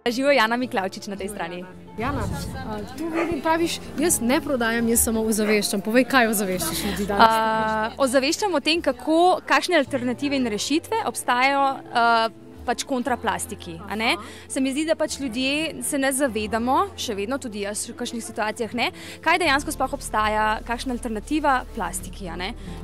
Živijo Jana Miklavčič na tej strani. Jana, tu vidim, praviš, jaz ne prodajam, jaz samo ozaveščam. Povej, kaj ozaveščaš ljudi danes? Ozaveščam o tem, kakšne alternative in rešitve obstajajo pač kontra plastiki. Se mi zdi, da pač ljudje se ne zavedamo, še vedno, tudi jaz v kakšnih situacijah ne, kaj dejansko sploh obstaja, kakšna alternativa plastiki.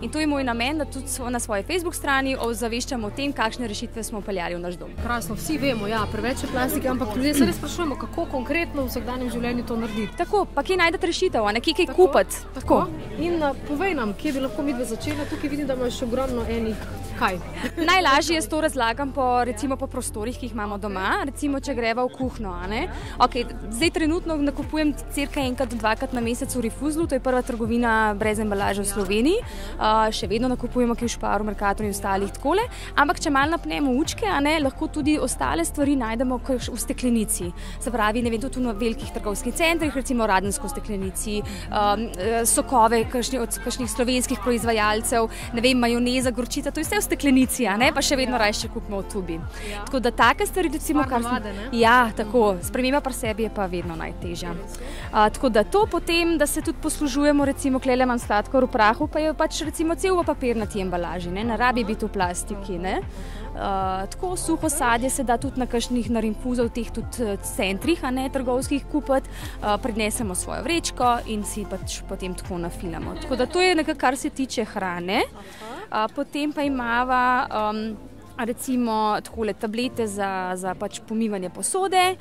In to je moj namen, da tudi na svoji Facebook strani ozaveščam o tem, kakšne rešitve smo peljali v naš dom. Krasno, vsi vemo, ja, preveč je plastike, ampak ljudje se res sprašujemo, kako konkretno v vsakdanjem življenju to narediti. Tako, pa kje najdete rešitev, kje kaj kupiti. Tako. In povej nam, kje bi lahko midve začeli, tukaj vidim, da imaš ogromno enih. Kaj? Najlažje jaz to razlagam recimo po prostorih, ki jih imamo doma, recimo če greva v kuhno. Zdaj trenutno nakupujem cirka enkrat do dvakrat na mesec v Rifuzlu, to je prva trgovina brez embalaže v Sloveniji. Še vedno nakupujemo kje v Šparu, Mercatorju in ostalih takole, ampak če malo napnemo učke, lahko tudi ostale stvari najdemo v steklenici. Se pravi, ne vem, tudi v velikih trgovskih centrih, recimo Radensko v steklenici, sokove od kakšnih slovenskih proizvajalcev, ne vem, majoneza, gorčica, to je vse v steklenici, pa še vedno raje kupimo v tubi. Tako da take stvari, recimo, ja, tako, sprememba pri sebi je pa vedno najtežja. Tako da to potem, da se tudi poslužujemo, recimo, klele imam sladkor v prahu, pa je pač recimo cel v papirnati embalaži, ne rabi biti v plastiki, ne. Tako suho sadje se da tudi na kakšnih rinfuzov, teh tudi centrih, trgovskih kupiti, prinesemo svojo vrečko in si pač potem tako nafilamo. Tako da to je nekaj, kar se tiče hrane. Potem pa imava recimo takole tablete za pač pomivanje posode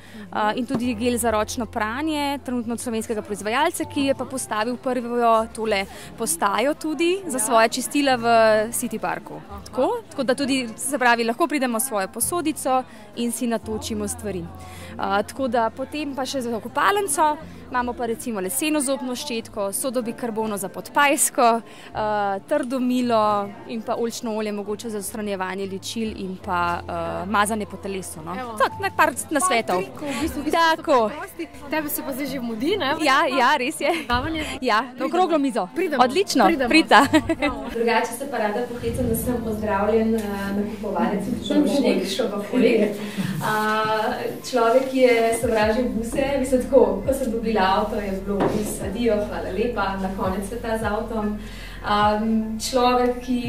in tudi gel za ročno pranje, trenutno od slovenskega proizvajalca, ki je pa postavil prvo tole postajo tudi za svoje čistila v City Parku. Tako da tudi, se pravi, lahko pridemo svojo posodico in si natočimo stvari. Tako da potem pa še za kopalnico imamo pa recimo leseno zobno ščetko, sodobikarbono za podpajsko, trdo milo in pa oljčno olje mogoče za odstranjevanje ličil in pa mazanje po telesu. Tako, par nasvetov. Tako. Tebe se pa zdaj že mudi, ne? Ja, res je. Ja, na okroglo mizo. Odlično, pridemo. Drugače se pa rada poklicam, da sem pozdravljen nakupovalec in šobafolik. Človek, ki je sovražil buse, mislim tako, ko sem dobila avto, je bilo res adijo, hvala lepa, na konec sveta z avtom. Človek, ki,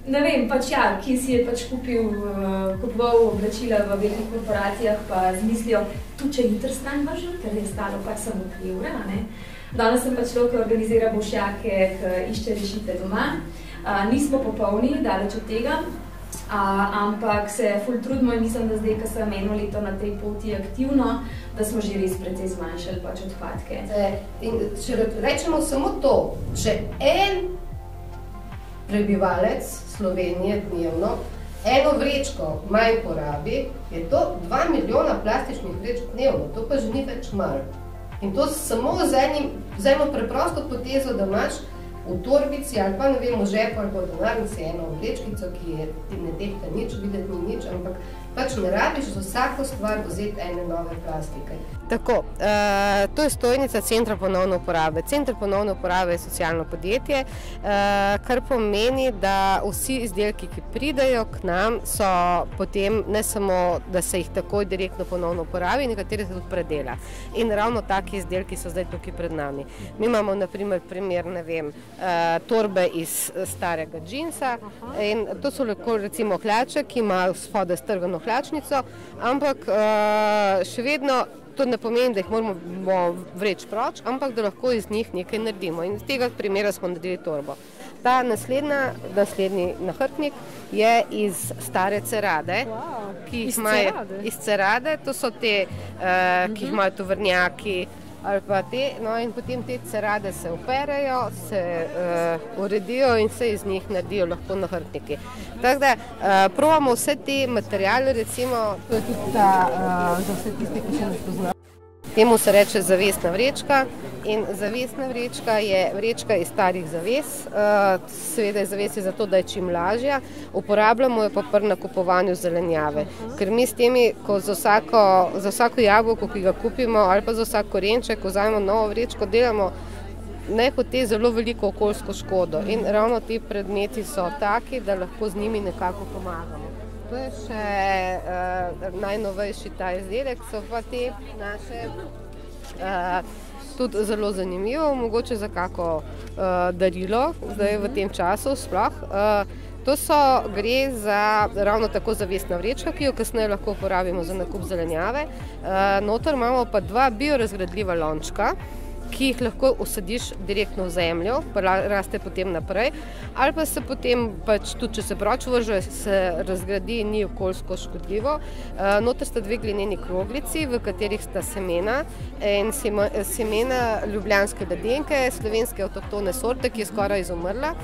ne vem, pač ja, ki si je pač kupoval oblačila v velikih korporacijah, pa z mislijo, tudi če jutri stran vržem, ker je stalo pač samo 3 ure, ne. Danes sem pač človek, ki organizira boljšake, ki išče rešitve doma. Nismo popolni, daleč od tega. Ampak se ful trudimo in mislim, da zdaj, ko sem 1 leto na tej poti aktivno, da smo že res precej zmanjšali pač odpadke. In če rečemo samo to, če en prebivalec Slovenije dnevno eno vrečko manj porabi, je to 2 milijona plastičnih vrečk dnevno, to pa že ni več malo. In to samo z eno preprosto potezo, da imaš v torbici ali pa, ne vem, v žepu ali pa v denarnici eno vrečkico, ki ti ne tehta nič, videti ni nič, ampak pač ne rabiš za vsako stvar vzeti ene nove plastike. Tako, to je stojnica Centra ponovne uporabe. Center ponovne uporabe je socialno podjetje, kar pomeni, da vsi izdelki, ki pridejo k nam, so potem ne samo, da se jih takoj direktno ponovno uporabi, nekateri se tudi predela. In ravno taki izdelki so zdaj tukaj pred nami. Mi imamo na primer, ne vem, torbe iz starega džinsa in to so lahko recimo hlače, ki imajo spode strgano hlačnico, ampak še vedno to ne pomeni, da jih moramo vreči proč, ampak da lahko iz njih nekaj naredimo. In iz tega primera smo naredili torbo. Ta naslednji nahrbtnik je iz stare cerade, ki jih imajo iz cerade, to so te, ki jih imajo tovrnjaki ali pa te, no in potem te cerade se operejo, se uredijo in se iz njih naredijo lahko nahrbtniki. Tako da probamo vse te materiale, recimo, to je tudi ta, za vse tiste, ki še ne spoznajo. Temu se reče zavesna vrečka in zavesna vrečka je vrečka iz starih zaves. Seveda je zavesje zato, da je čim lažja. Uporabljamo jo pa pri nakupovanju zelenjave. Ker mi s temi, ko za vsako jabolko, ki ga kupimo, ali pa za vsak korenček, ko vzamemo novo vrečko, delamo nehote zelo veliko okoljsko škodo. In ravno ti predmeti so taki, da lahko z njimi nekako pomagamo. To je še najnovejši ta izdelek, so pa te naše tudi zelo zanimivo, mogoče za kako darilo, zdaj v tem času sploh. Gre za ravno tako zavesna vrečka, ki jo kasneje lahko uporabimo za nakup zelenjave. Noter imamo pa 2 biorazgradljiva lončka, ki jih lahko usadiš direktno v zemljo, pa raste potem naprej, ali pa se potem, tudi če se proč vrže, se razgradi in ni okoljsko škodljivo. Noter sta 2 glineni kroglici, v katerih sta semena in semena ljubljanske ledenke, slovenske avtohtone sorte, ki je skoraj izumrla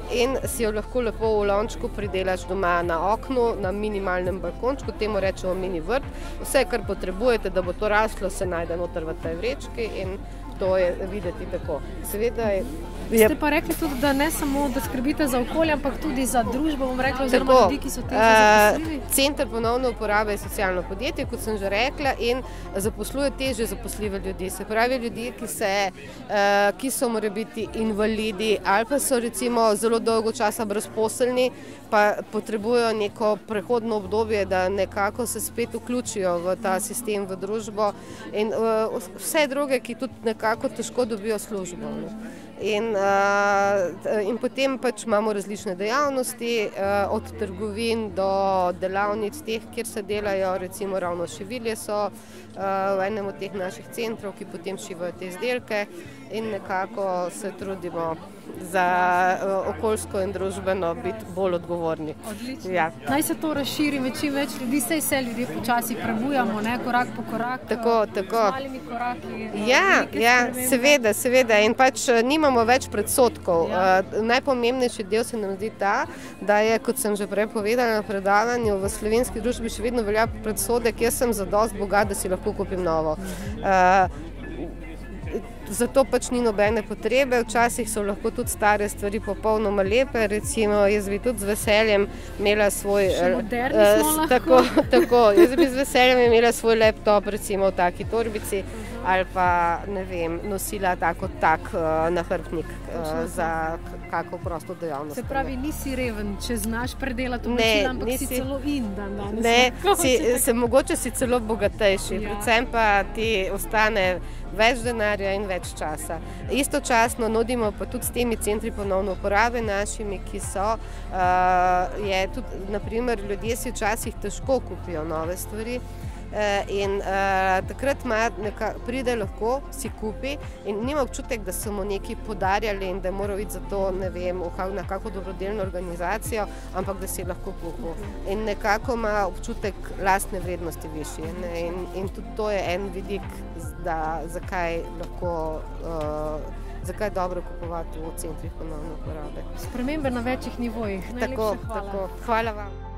in si jo lahko lepo v lončku pridelaš doma na oknu, na minimalnem balkončku, temu rečemo mini vrt. Vse, kar potrebujete, da bo to raslo, se najde noter v tej vrečki in to je videti tako. Seveda ste pa rekli tudi, da ne samo, da skrbite za okolje, ampak tudi za družbo, bom rekla, oziroma ljudi, ki so težje zaposljivi. Center ponovne uporabe je socialno podjetje, kot sem že rekla, in zaposluje težje zaposljive ljudi. Se pravi, ljudi, ki so morebiti invalidi ali pa so recimo zelo dolgo časa brezposelni, pa potrebujejo neko prehodno obdobje, da nekako se spet vključijo v ta sistem, v družbo in vse druge, ki tudi nekako težko dobijo službo. In potem imamo različne dejavnosti, od trgovin do delavnic teh, kjer se delajo, recimo ravno šivilje so v enem od teh naših centrov, ki potem šivajo te izdelke in nekako se trudimo za okoljsko in družbeno biti bolj odgovorni. Odlično. Ja. Naj se to razširi med čim več ljudi, saj se ljudje počasi prebujamo, korak po korak, z malimi koraki. Seveda in nimamo več predsodkov. Najpomembnejši del se nam zdi ta, da je, kot sem že prej povedala na predavanju, v slovenski družbi še vedno velja predsodek, jaz sem zadosti bogat, da si lahko kupim novo. Zato ni nobene potrebe, včasih so lahko tudi stare stvari popolnoma lepe, recimo jaz bi tudi z veseljem imela svoj... Še moderni smo lahko. Tako, jaz bi z veseljem imela svoj laptop recimo v taki torbici ali pa, ne vem, nosila tak nahrbtnik za kako prosto dejavnost. Se pravi, nisi reven, če znaš predelati oblačila, ampak si celo in dan danes. Ne, mogoče si celo bogatejši, predvsem pa ti ostane več denarja in več časa. Istočasno nudimo pa tudi s temi centri ponovne uporabe našimi, ki so, tudi, naprimer, ljudje si včasih težko kupijo nove stvari in takrat pride lahko, si kupi in nima občutek, da so mu nekaj podarjali in da je moral iti za to, ne vem, na kako dobrodelno organizacijo, ampak da si lahko kupil. In nekako ima občutek lastne vrednosti višji. In tudi to je en vidik, zakaj je dobro kupovati v centrih ponovne uporabe. Spremembe na večjih nivojih. Tako. Hvala vam.